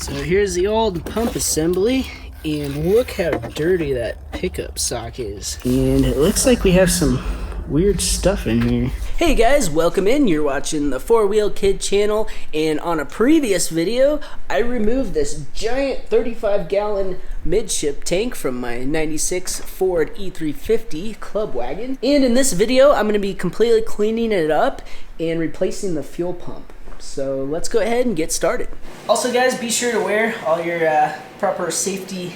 So here's the old pump assembly, and look how dirty that pickup sock is. And it looks like we have some weird stuff in here. Hey guys, welcome in. You're watching the 4-Wheel Kid channel, and on a previous video, I removed this giant 35-gallon midship tank from my 96 Ford E-350 club wagon. And in this video, I'm going to be completely cleaning it up and replacing the fuel pump. So let's go ahead and get started. Also guys, be sure to wear all your proper safety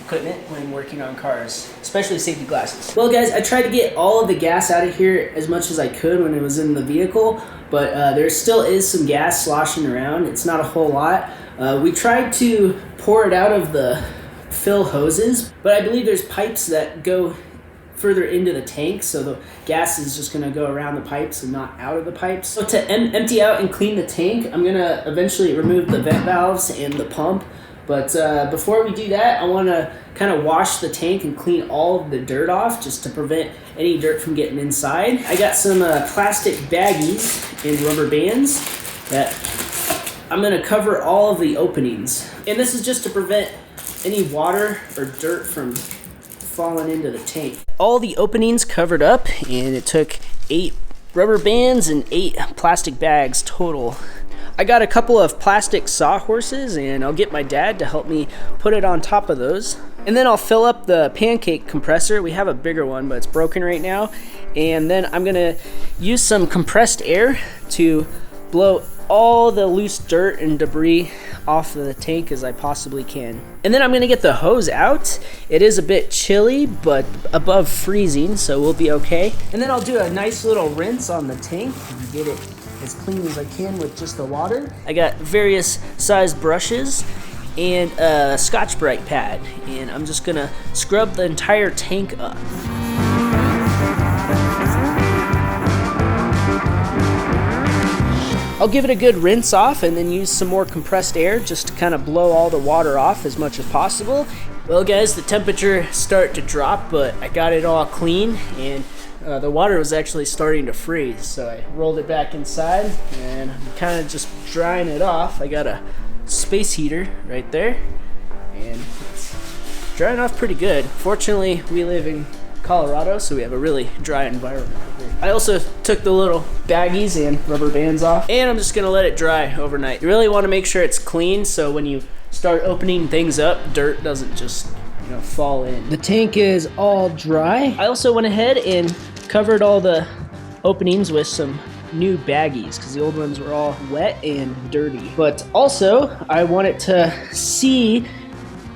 equipment when working on cars, especially safety glasses. Well guys, I tried to get all of the gas out of here as much as I could when it was in the vehicle, but there still is some gas sloshing around. It's not a whole lot. We tried to pour it out of the fill hoses, but I believe there's pipes that go further into the tank, so the gas is just going to go around the pipes and not out of the pipes. So to empty out and clean the tank, I'm going to eventually remove the vent valves and the pump. But before we do that, I want to kind of wash the tank and clean all of the dirt off, just to prevent any dirt from getting inside. I got some plastic baggies and rubber bands that I'm going to cover all of the openings. And this is just to prevent any water or dirt from falling into the tank. All the openings covered up, and it took 8 rubber bands and 8 plastic bags total. I got a couple of plastic sawhorses, and I'll get my dad to help me put it on top of those. And then I'll fill up the pancake compressor. We have a bigger one, but it's broken right now. And then I'm gonna use some compressed air to blow all the loose dirt and debris off of the tank as I possibly can. And then I'm gonna get the hose out. It is a bit chilly, but above freezing, so we'll be okay. And then I'll do a nice little rinse on the tank and get it as clean as I can with just the water. I got various sized brushes and a Scotch-Brite pad, and I'm just gonna scrub the entire tank up. I'll give it a good rinse off and then use some more compressed air just to kind of blow all the water off as much as possible. Well guys, the temperature started to drop, but I got it all clean, and the water was actually starting to freeze. So I rolled it back inside and I'm kind of just drying it off. I got a space heater right there, and it's drying off pretty good. Fortunately, we live in Colorado, so we have a really dry environment here. I also took the little baggies and rubber bands off, and I'm just gonna let it dry overnight. You really want to make sure it's clean, so when you start opening things up, dirt doesn't just, fall in. The tank is all dry. I also went ahead and covered all the openings with some new baggies, because the old ones were all wet and dirty. But also, I wanted to see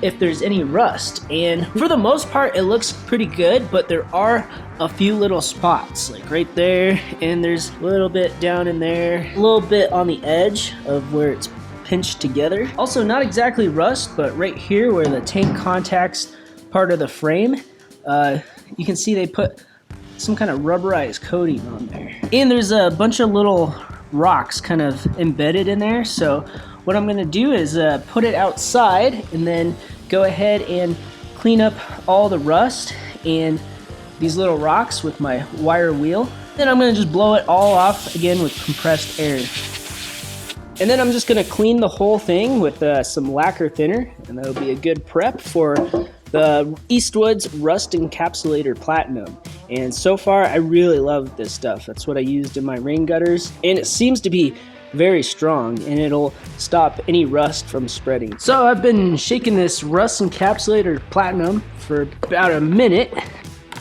if there's any rust, and for the most part it looks pretty good, but there are a few little spots, like right there, and there's a little bit down in there, a little bit on the edge of where it's pinched together. Also, not exactly rust, but right here where the tank contacts part of the frame, you can see they put some kind of rubberized coating on there, and there's a bunch of little rocks kind of embedded in there. So what I'm going to do is put it outside and then go ahead and clean up all the rust and these little rocks with my wire wheel. Then I'm going to just blow it all off again with compressed air. And then I'm just going to clean the whole thing with some lacquer thinner, and that'll be a good prep for the Eastwood's Rust Encapsulator Platinum. And so far, I really love this stuff. That's what I used in my rain gutters, and it seems to be very strong, and it'll stop any rust from spreading. So I've been shaking this Rust Encapsulator Platinum for about a minute.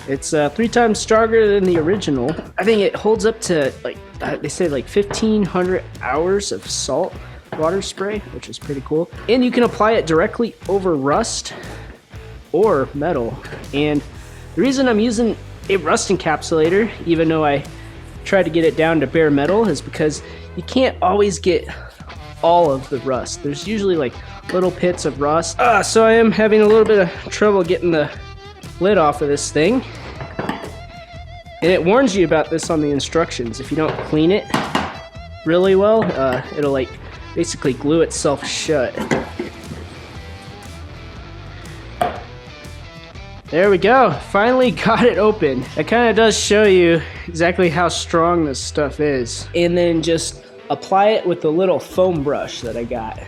It's 3 times stronger than the original. I think it holds up to, like, they say like 1,500 hours of salt water spray, which is pretty cool. And you can apply it directly over rust or metal. And the reason I'm using a rust encapsulator, even though I tried to get it down to bare metal, is because you can't always get all of the rust. There's usually like little pits of rust. So I am having a little bit of trouble getting the lid off of this thing. And it warns you about this on the instructions. If you don't clean it really well, it'll like basically glue itself shut. There we go, finally got it open. That kind of does show you exactly how strong this stuff is. And then just apply it with a little foam brush that I got.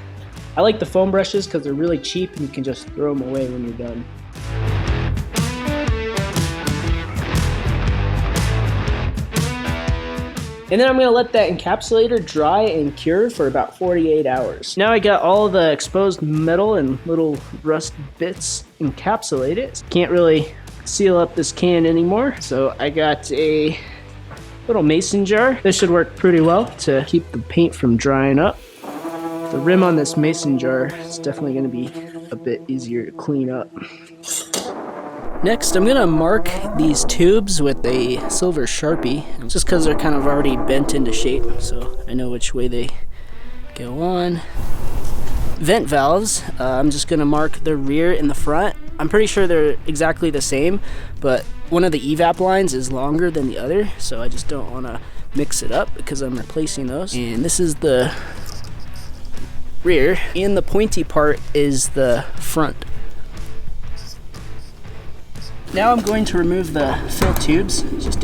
I like the foam brushes because they're really cheap and you can just throw them away when you're done. And then I'm gonna let that encapsulator dry and cure for about 48 hours. Now I got all the exposed metal and little rust bits encapsulated. Can't really seal up this can anymore, so I got a little mason jar. This should work pretty well to keep the paint from drying up. The rim on this mason jar is definitely gonna be a bit easier to clean up. Next, I'm gonna mark these tubes with a silver Sharpie, just because they're kind of already bent into shape, so I know which way they go on. Vent valves, I'm just gonna mark the rear and the front. I'm pretty sure they're exactly the same, but one of the evap lines is longer than the other, so I just don't wanna mix it up because I'm replacing those. And this is the rear, and the pointy part is the front. Now I'm going to remove the fill tubes. Should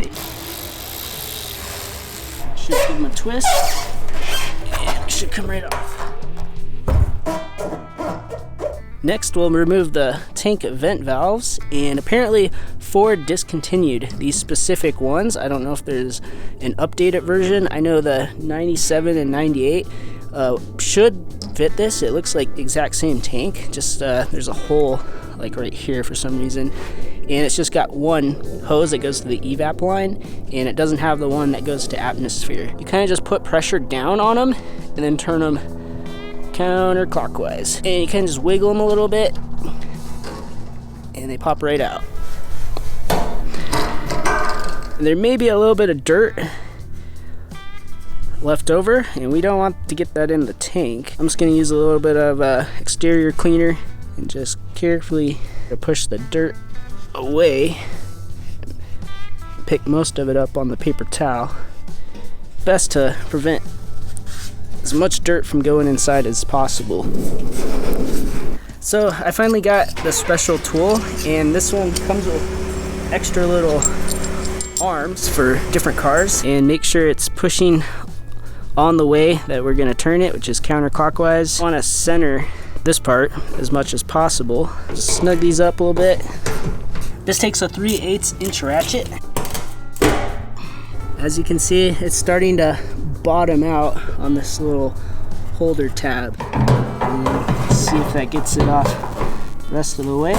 give them a twist, and it should come right off. Next, we'll remove the tank vent valves, and apparently Ford discontinued these specific ones. I don't know if there's an updated version. I know the 97 and 98 should fit this. It looks like the exact same tank, just there's a hole like right here for some reason. And it's just got one hose that goes to the evap line, and it doesn't have the one that goes to atmosphere. You kind of just put pressure down on them and then turn them counterclockwise. And you kind of just wiggle them a little bit and they pop right out. And there may be a little bit of dirt left over, and we don't want to get that in the tank. I'm just going to use a little bit of exterior cleaner and just carefully push the dirt away. Pick most of it up on the paper towel. Best to prevent as much dirt from going inside as possible. So I finally got the special tool, and this one comes with extra little arms for different cars, and make sure it's pushing on the way that we're going to turn it, which is counterclockwise. I want to center this part as much as possible. Just snug these up a little bit. This takes a 3/8 inch ratchet. As you can see, it's starting to bottom out on this little holder tab. Let's see if that gets it off the rest of the way.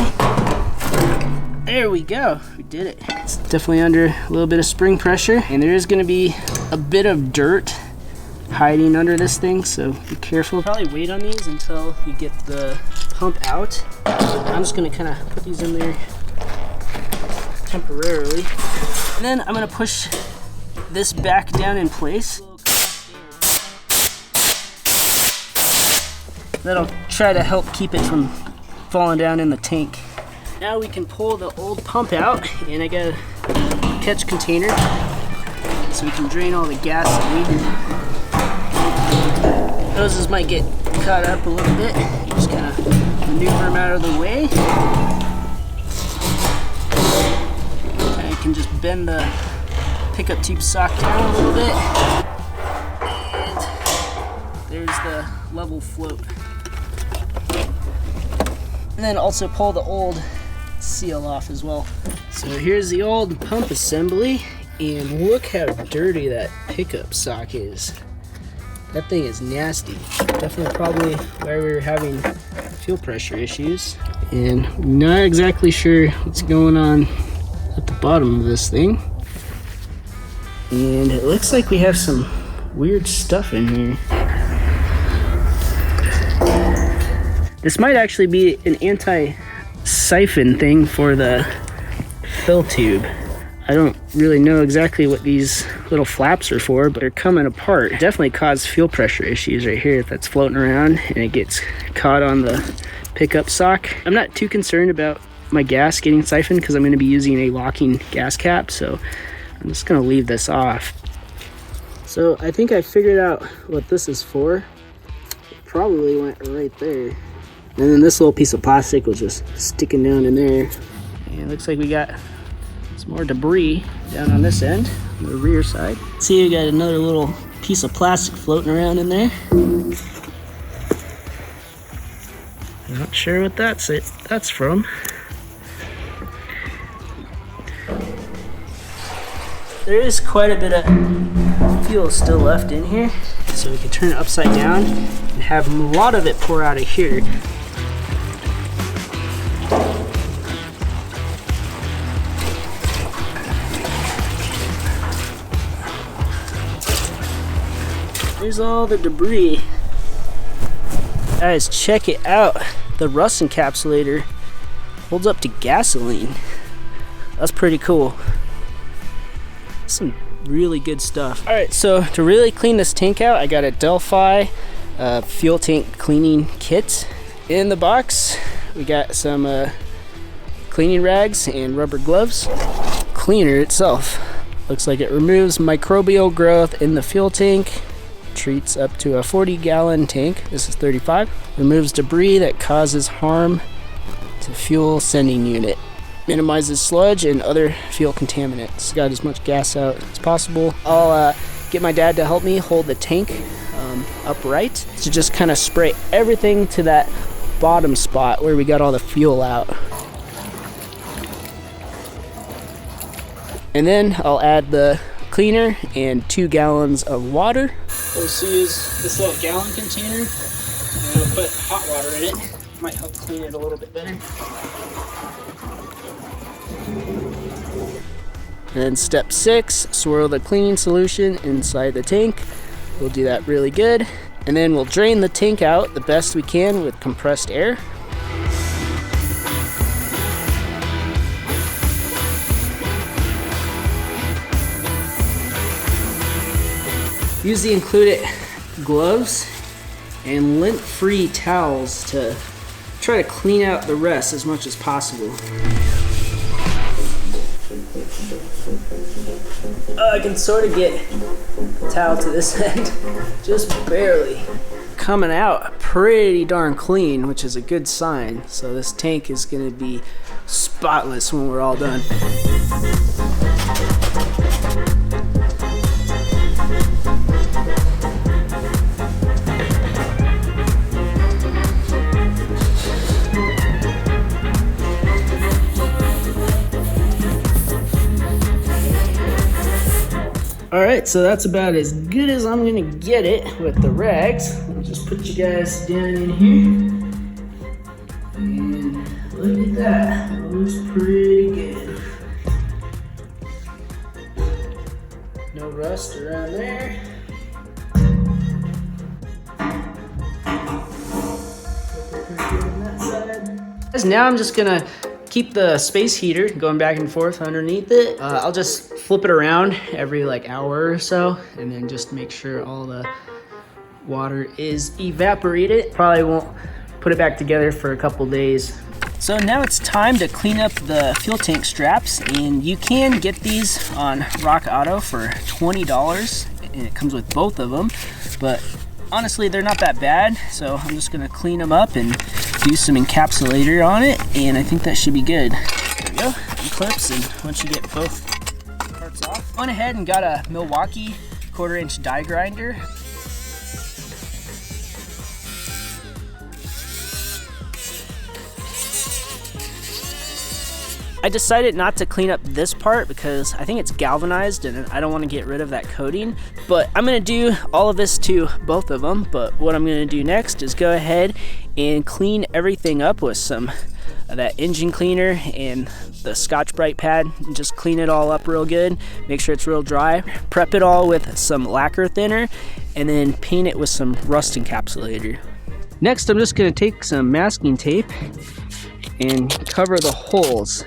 There we go, we did it. It's definitely under a little bit of spring pressure, and there is going to be a bit of dirt hiding under this thing, so be careful. Probably wait on these until you get the pump out. I'm just going to kind of put these in there temporarily, and then I'm going to push this back down in place. That'll try to help keep it from falling down in the tank. Now we can pull the old pump out, and I got a catch container so we can drain all the gas that we hoses might get caught up a little bit. Just kind of maneuver them out of the way. And I can just bend the pickup tube sock down a little bit. And there's the level float. And then also pull the old seal off as well. So here's the old pump assembly, and look how dirty that pickup sock is. That thing is nasty. Definitely probably why we were having fuel pressure issues. And not exactly sure what's going on at the bottom of this thing. And it looks like we have some weird stuff in here. This might actually be an anti-siphon thing for the fill tube. I don't really know exactly what these little flaps are for, but they're coming apart. It definitely caused fuel pressure issues right here if that's floating around and it gets caught on the pickup sock. I'm not too concerned about my gas getting siphoned because I'm going to be using a locking gas cap, so I'm just going to leave this off. So I think I figured out what this is for. It probably went right there. And then this little piece of plastic was just sticking down in there. And it looks like we got some more debris down on this end, on the rear side. See, we got another little piece of plastic floating around in there. Not sure what that's from. There is quite a bit of fuel still left in here, so we can turn it upside down and have a lot of it pour out of here. There's all the debris. Guys, check it out. The rust encapsulator holds up to gasoline. That's pretty cool. Some really good stuff. All right, so to really clean this tank out, I got a Delphi fuel tank cleaning kit. In the box, we got some cleaning rags and rubber gloves. Cleaner itself looks like it removes microbial growth in the fuel tank, treats up to a 40-gallon tank. This is 35. Removes debris that causes harm to fuel sending unit. Minimizes sludge and other fuel contaminants. Got as much gas out as possible. I'll get my dad to help me hold the tank upright to just kind of spray everything to that bottom spot where we got all the fuel out. And then I'll add the cleaner and 2 gallons of water. We'll use this little gallon container and we'll put hot water in it. Might help clean it a little bit better. And then step 6, swirl the cleaning solution inside the tank. We'll do that really good. And then we'll drain the tank out the best we can with compressed air. Use the included gloves and lint-free towels to try to clean out the rest as much as possible. I can sort of get the towel to this end, just barely. Coming out pretty darn clean, which is a good sign. So this tank is gonna be spotless when we're all done. Alright, so that's about as good as I'm gonna get it with the rags. Let me just put you guys down in here. And look at that, that looks pretty good. No rust around there. Now I'm just gonna keep the space heater going back and forth underneath it. I'll just flip it around every like hour or so and then just make sure all the water is evaporated. Probably won't put it back together for a couple days. So now it's time to clean up the fuel tank straps, and you can get these on Rock Auto for $20 and it comes with both of them, but honestly they're not that bad, so I'm just gonna clean them up and do some encapsulator on it, and I think that should be good. There we go, clips, and once you get both parts off, went ahead and got a Milwaukee 1/4-inch die grinder. I decided not to clean up this part because I think it's galvanized and I don't want to get rid of that coating, but I'm going to do all of this to both of them. But what I'm going to do next is go ahead and clean everything up with some of that engine cleaner and the Scotch-Brite pad, and just clean it all up real good, make sure it's real dry, prep it all with some lacquer thinner, and then paint it with some rust encapsulator. Next, I'm just going to take some masking tape and cover the holes.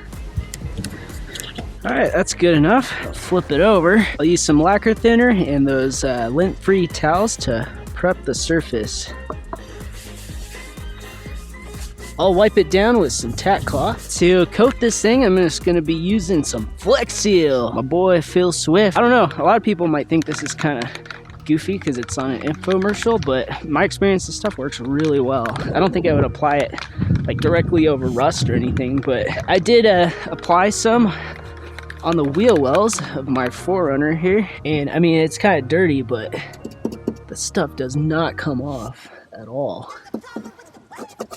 Alright, that's good enough. I'll flip it over. I'll use some lacquer thinner and those lint-free towels to prep the surface. I'll wipe it down with some tack cloth. To coat this thing, I'm just going to be using some Flex Seal. My boy Phil Swift. I don't know, a lot of people might think this is kind of goofy because it's on an infomercial, but my experience, this stuff works really well. I don't think I would apply it like directly over rust or anything, but I did apply some on the wheel wells of my 4Runner here, and I mean, it's kind of dirty, but the stuff does not come off at all.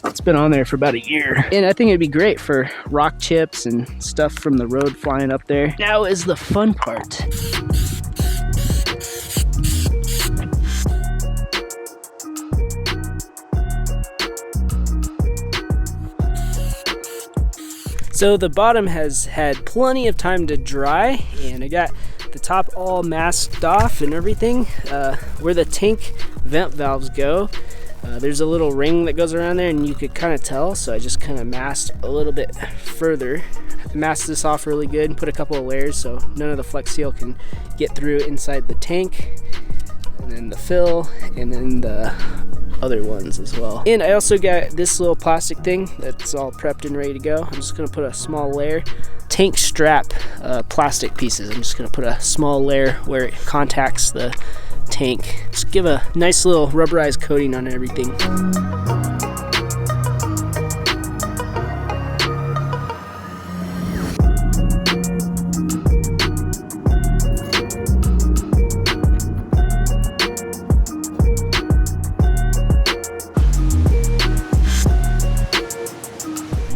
It's It's been on there for about a year. And I think it'd be great for rock chips and stuff from the road flying up there. Now is the fun part. So the bottom has had plenty of time to dry, and I got the top all masked off and everything. Where the tank vent valves go, there's a little ring that goes around there, and you could kind of tell, so I just kind of masked a little bit further. Masked this off really good and put a couple of layers so none of the Flex Seal can get through inside the tank. And then the fill, and then the other ones as well. And I also got this little plastic thing that's all prepped and ready to go. I'm just gonna put a small layer. Tank strap plastic pieces. I'm just gonna put a small layer where it contacts the tank. Just give a nice little rubberized coating on everything.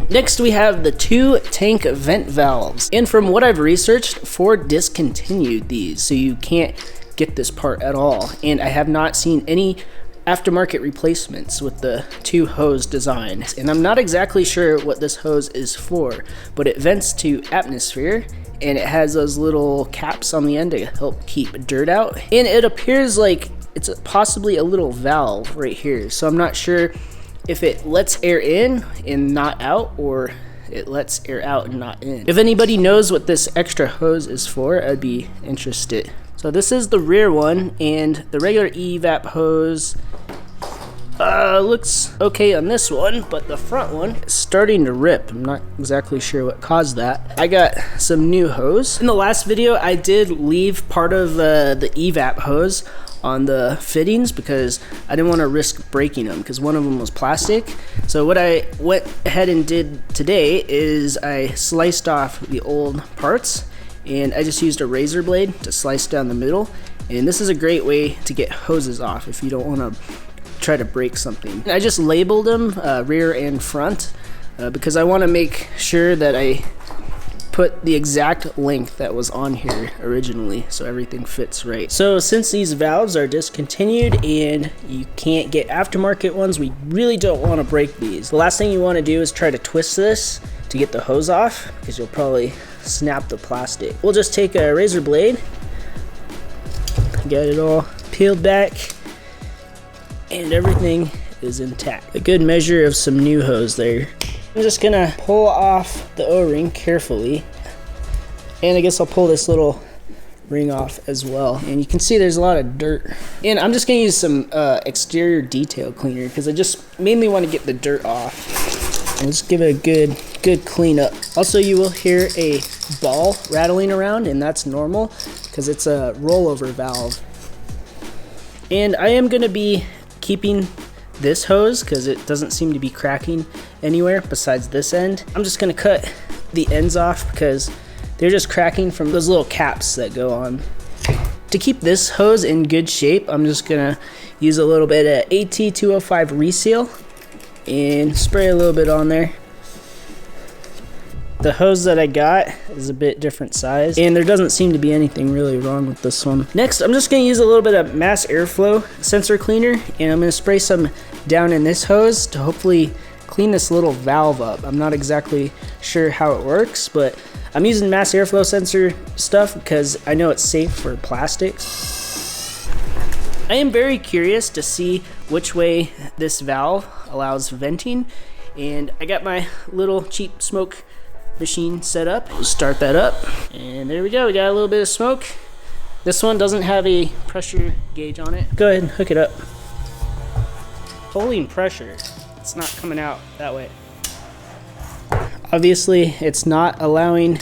Next we have the 2 tank vent valves, and from what I've researched, Ford discontinued these, so you can't get this part at all, and I have not seen any aftermarket replacements with the 2 hose design. And I'm not exactly sure what this hose is for, but it vents to atmosphere, and it has those little caps on the end to help keep dirt out, and it appears like it's possibly a little valve right here, so I'm not sure if it lets air in and not out, or it lets air out and not in. If anybody knows what this extra hose is for, I'd be interested. So this is the rear one, and the regular evap hose looks okay on this one, but the front one is starting to rip. I'm not exactly sure what caused that. I got some new hose. In the last video, I did leave part of the evap hose on the fittings because I didn't want to risk breaking them, because one of them was plastic. So what I went ahead and did today is I sliced off the old parts, and I just used a razor blade to slice down the middle. And this is a great way to get hoses off if you don't want to try to break something. I just labeled them rear and front because I want to make sure that I put the exact length that was on here originally so everything fits right. So since these valves are discontinued and you can't get aftermarket ones, we really don't want to break these. The last thing you want to do is try to twist this to get the hose off, because you'll probably snap the plastic. We'll just take a razor blade, get it all peeled back, and everything is intact. A good measure of some new hose there. I'm just gonna pull off the O-ring carefully, and I guess I'll pull this little ring off as well. And you can see there's a lot of dirt. And I'm just gonna use some exterior detail cleaner because I just mainly want to get the dirt off. And just give it a good clean up. Also, you will hear a ball rattling around, and that's normal because it's a rollover valve. And I am gonna be keeping this hose because it doesn't seem to be cracking anywhere besides this end. I'm just gonna cut the ends off because they're just cracking from those little caps that go on. To keep this hose in good shape, I'm just gonna use a little bit of AT205 reseal and spray a little bit on there. The hose that I got is a bit different size, and there doesn't seem to be anything really wrong with this one. Next, I'm just gonna use a little bit of mass airflow sensor cleaner, and I'm gonna spray some down in this hose to hopefully clean this little valve up. I'm not exactly sure how it works, but I'm using mass airflow sensor stuff because I know it's safe for plastics. I am very curious to see which way this valve allows venting, and I got my little cheap smoke machine set up. We'll start that up, and there we go. We got a little bit of smoke. This one doesn't have a pressure gauge on it. Go ahead and hook it up. Holding pressure, it's not coming out that way. Obviously, it's not allowing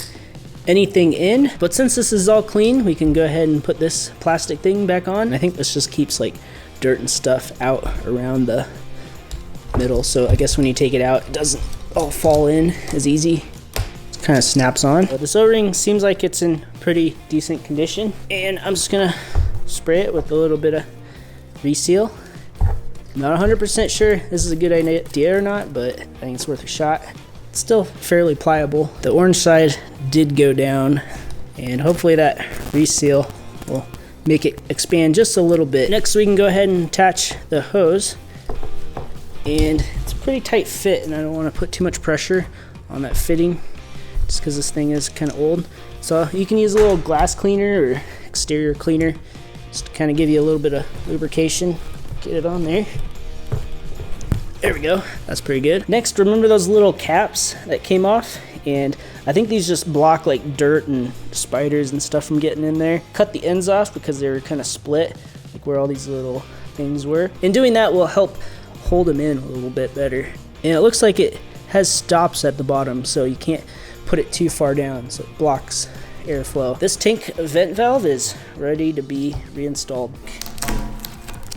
anything in, but since this is all clean, we can go ahead and put this plastic thing back on. I think this just keeps like dirt and stuff out around the middle, so I guess when you take it out, it doesn't all fall in as easy. Kind of snaps on. But this O-ring seems like it's in pretty decent condition, and I'm just gonna spray it with a little bit of reseal. Not 100% sure this is a good idea or not, but I think it's worth a shot. It's still fairly pliable. The orange side did go down, and hopefully that reseal will make it expand just a little bit. Next, we can go ahead and attach the hose, and it's a pretty tight fit, and I don't want to put too much pressure on that fitting just because this thing is kind of old. So you can use a little glass cleaner or exterior cleaner just to kind of give you a little bit of lubrication. Get it on there. There we go. That's pretty good. Next, remember those little caps that came off? And I think these just block like dirt and spiders and stuff from getting in there. Cut the ends off because they were kind of split, like where all these little things were. And doing that will help hold them in a little bit better. And it looks like it has stops at the bottom, so you can't put it too far down, so it blocks airflow. This tank vent valve is ready to be reinstalled.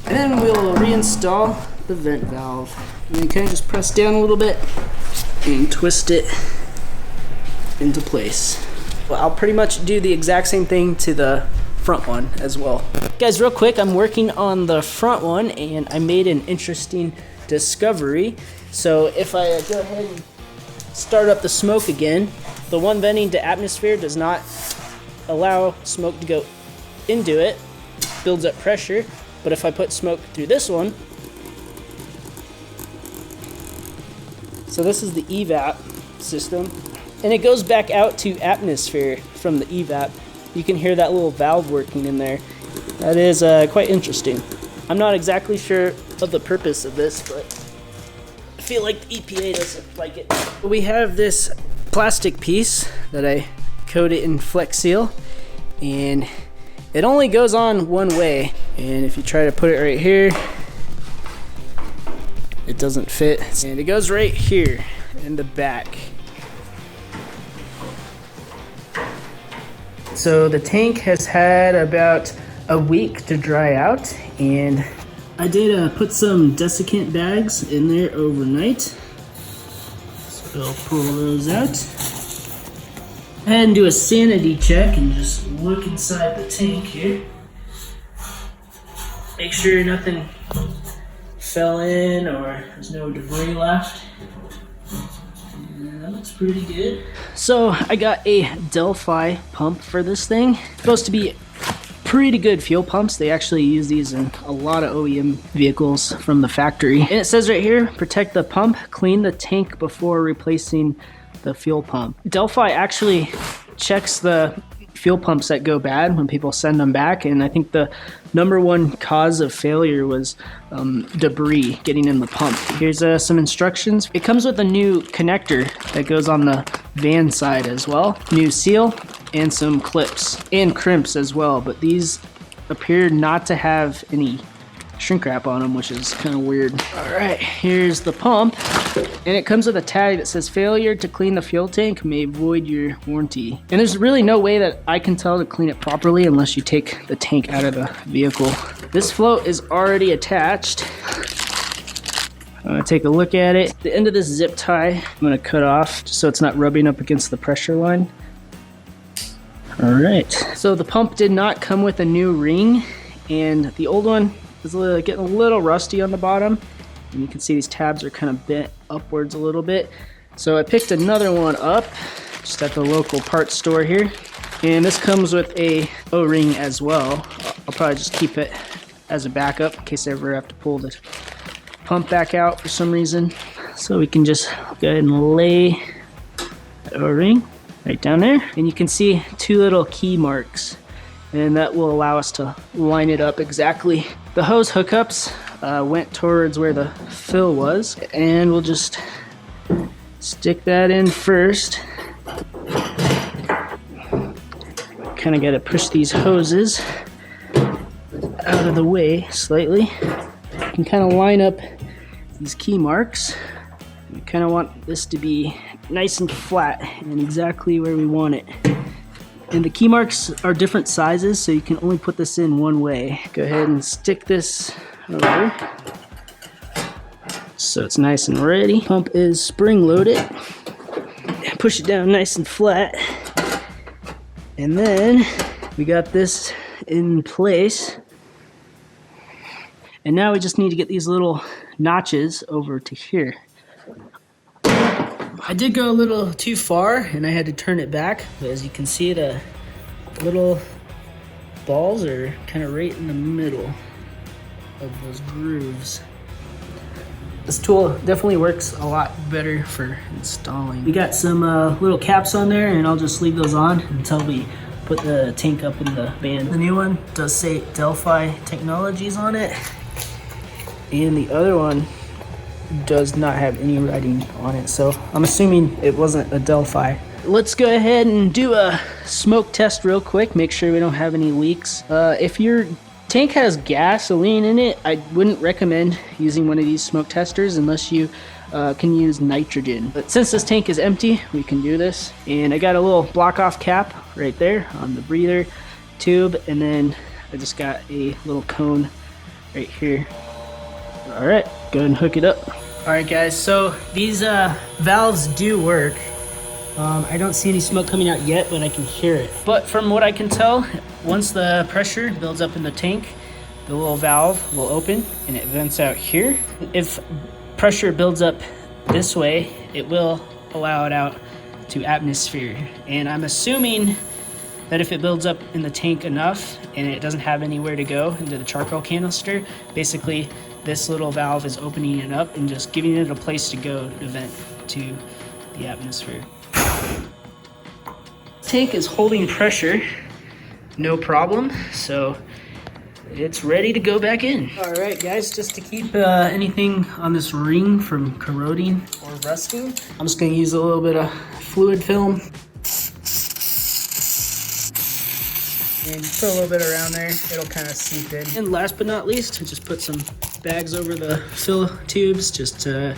And then we'll reinstall the vent valve. And then kind of just press down a little bit and twist it into place. Well, I'll pretty much do the exact same thing to the front one as well. Guys, real quick, I'm working on the front one and I made an interesting discovery. So if I go ahead and start up the smoke again, the one venting to atmosphere does not allow smoke to go into it, builds up pressure. But if I put smoke through this one, so this is the evap system, and it goes back out to atmosphere from the evap. You can hear that little valve working in there. That is quite interesting. I'm not exactly sure of the purpose of this, but I feel like the EPA doesn't like it. We have this plastic piece that I coated in Flex Seal, and it only goes on one way. And if you try to put it right here, it doesn't fit. And it goes right here in the back. So the tank has had about a week to dry out, and I did put some desiccant bags in there overnight. So I'll pull those out. Go ahead and do a sanity check and just look inside the tank here. Make sure nothing fell in or there's no debris left. And that looks pretty good. So I got a Delphi pump for this thing. It's supposed to be pretty good fuel pumps. They actually use these in a lot of OEM vehicles from the factory. And it says right here, protect the pump, clean the tank before replacing the fuel pump. Delphi actually checks the fuel pumps that go bad when people send them back, and I think the #1 cause of failure was debris getting in the pump. Here's some instructions. It comes with a new connector that goes on the van side as well, new seal, and some clips and crimps as well, but these appear not to have any shrink wrap on them, which is kind of weird. All right, here's the pump, and it comes with a tag that says failure to clean the fuel tank may void your warranty. And there's really no way that I can tell to clean it properly unless you take the tank out of the vehicle. This float is already attached. I'm gonna take a look at it. The end of this zip tie, I'm gonna cut off just so it's not rubbing up against the pressure line. All right, so the pump did not come with a new ring, and the old one is getting a little rusty on the bottom, and you can see these tabs are kind of bent upwards a little bit. So I picked another one up just at the local parts store here, and this comes with a O-ring as well. I'll probably just keep it as a backup in case I ever have to pull the pump back out for some reason. So we can just go ahead and lay the O-ring right down there, and you can see 2 little key marks, and that will allow us to line it up exactly. The hose hookups went towards where the fill was, and we'll just stick that in first. Kind of got to push these hoses out of the way slightly. You can kind of line up these key marks. We kind of want this to be nice and flat and exactly where we want it. And the key marks are different sizes, so you can only put this in one way. Go ahead and stick this over so it's nice and ready. Pump is spring loaded. Push it down nice and flat. And then we got this in place. And now we just need to get these little notches over to here. I did go a little too far and I had to turn it back, but as you can see, the little balls are kind of right in the middle of those grooves. This tool definitely works a lot better for installing. We got some little caps on there, and I'll just leave those on until we put the tank up in the van. The new one does say Delphi Technologies on it, and the other one does not have any writing on it, so I'm assuming it wasn't a Delphi. Let's go ahead and do a smoke test real quick, make sure we don't have any leaks. If your tank has gasoline in it, I wouldn't recommend using one of these smoke testers unless you can use nitrogen. But since this tank is empty, we can do this. And I got a little block off cap right there on the breather tube, and then I just got a little cone right here. All right, go ahead and hook it up. All right guys, so these valves do work. I don't see any smoke coming out yet, but I can hear it. But from what I can tell, once the pressure builds up in the tank, the little valve will open and it vents out here. If pressure builds up this way, it will allow it out to atmosphere. And I'm assuming that if it builds up in the tank enough and it doesn't have anywhere to go into the charcoal canister, basically this little valve is opening it up and just giving it a place to go to vent to the atmosphere. Tank is holding pressure, no problem, so it's ready to go back in. All right guys, just to keep anything on this ring from corroding or rusting, I'm just gonna use a little bit of fluid film. And just put a little bit around there, it'll kind of seep in. And last but not least, just put some bags over the fill tubes just to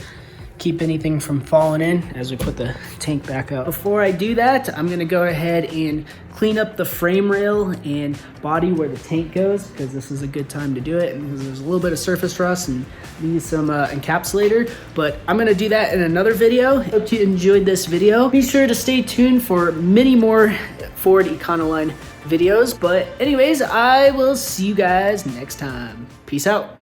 keep anything from falling in as we put the tank back up. Before I do that, I'm gonna go ahead and clean up the frame rail and body where the tank goes, because this is a good time to do it, and there's a little bit of surface rust and need some encapsulator, but I'm gonna do that in another video. Hope you enjoyed this video. Be sure to stay tuned for many more Ford Econoline videos, but anyways, I will see you guys next time. Peace out.